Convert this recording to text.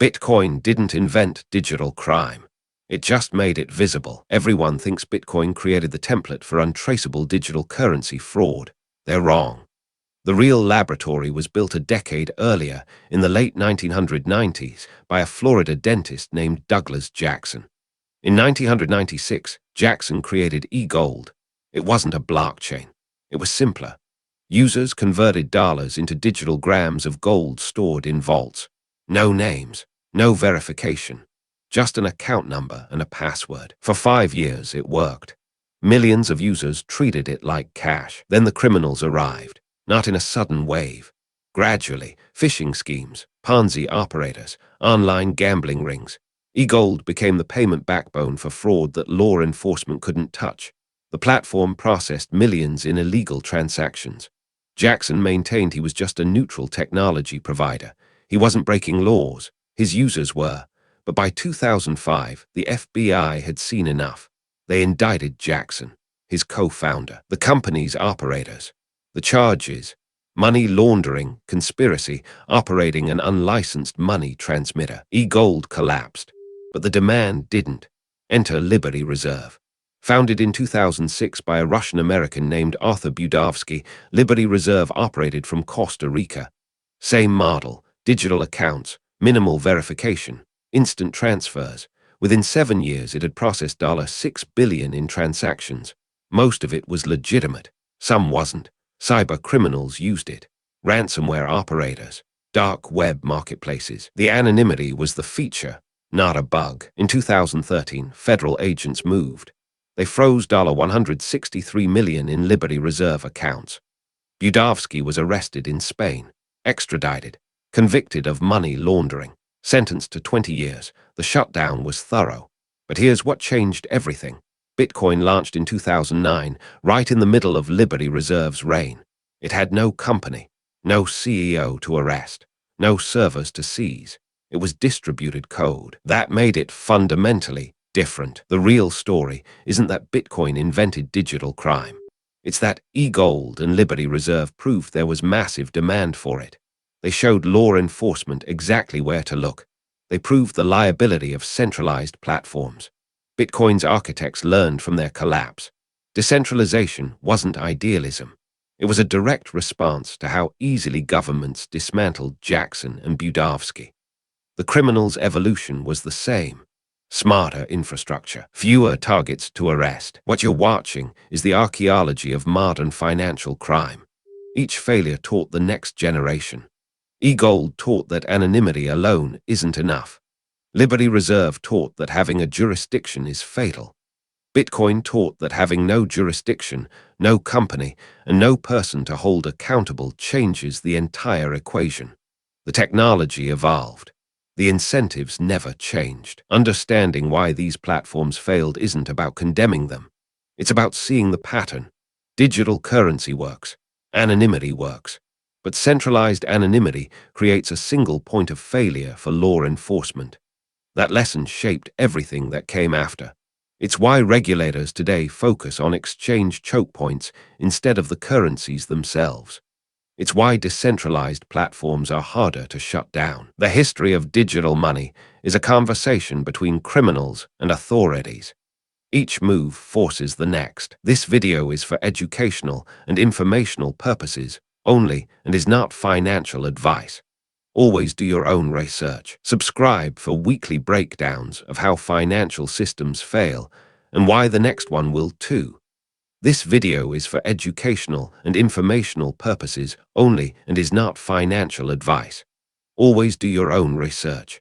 Bitcoin didn't invent digital crime. It just made it visible. Everyone thinks Bitcoin created the template for untraceable digital currency fraud. They're wrong. The real laboratory was built a decade earlier, in the late 1990s, by a Florida dentist named Douglas Jackson. In 1996, Jackson created eGold. It wasn't a blockchain. It was simpler. Users converted dollars into digital grams of gold stored in vaults. No names, no verification, just an account number and a password. For 5 years, it worked. Millions of users treated it like cash. Then the criminals arrived, not in a sudden wave. Gradually, phishing schemes, Ponzi operators, online gambling rings. eGold became the payment backbone for fraud that law enforcement couldn't touch. The platform processed millions in illegal transactions. Jackson maintained he was just a neutral technology provider. He wasn't breaking laws. His users were. But by 2005, the FBI had seen enough. They indicted Jackson, his co-founder, the company's operators. The charges: money laundering, conspiracy, operating an unlicensed money transmitter. eGold collapsed, but the demand didn't. Enter Liberty Reserve. Founded in 2006 by a Russian-American named Arthur Budovsky, Liberty Reserve operated from Costa Rica. Same model, digital accounts, minimal verification, instant transfers. Within 7 years, it had processed $6 billion in transactions. Most of it was legitimate. Some wasn't. Cyber criminals used it. Ransomware operators. Dark web marketplaces. The anonymity was the feature, not a bug. In 2013, federal agents moved. They froze $163 million in Liberty Reserve accounts. Budovsky was arrested in Spain, extradited, convicted of money laundering, sentenced to 20 years. The shutdown was thorough. But here's what changed everything. Bitcoin launched in 2009, right in the middle of Liberty Reserve's reign. It had no company, no CEO to arrest, no servers to seize. It was distributed code. That made it fundamentally different. The real story isn't that Bitcoin invented digital crime. It's that eGold and Liberty Reserve proved there was massive demand for it. They showed law enforcement exactly where to look. They proved the liability of centralized platforms. Bitcoin's architects learned from their collapse. Decentralization wasn't idealism. It was a direct response to how easily governments dismantled Jackson and Budovsky. The criminals' evolution was the same. Smarter infrastructure, fewer targets to arrest. What you're watching is the archaeology of modern financial crime. Each failure taught the next generation. eGold taught that anonymity alone isn't enough. Liberty Reserve taught that having a jurisdiction is fatal. Bitcoin taught that having no jurisdiction, no company, and no person to hold accountable changes the entire equation. The technology evolved. The incentives never changed. Understanding why these platforms failed isn't about condemning them. It's about seeing the pattern. Digital currency works. Anonymity works. But centralized anonymity creates a single point of failure for law enforcement. That lesson shaped everything that came after. It's why regulators today focus on exchange choke points instead of the currencies themselves. It's why decentralized platforms are harder to shut down. The history of digital money is a conversation between criminals and authorities. Each move forces the next. This video is for educational and informational purposes only and is not financial advice. Always do your own research. Subscribe for weekly breakdowns of how financial systems fail and why the next one will too. This video is for educational and informational purposes only and is not financial advice. Always do your own research.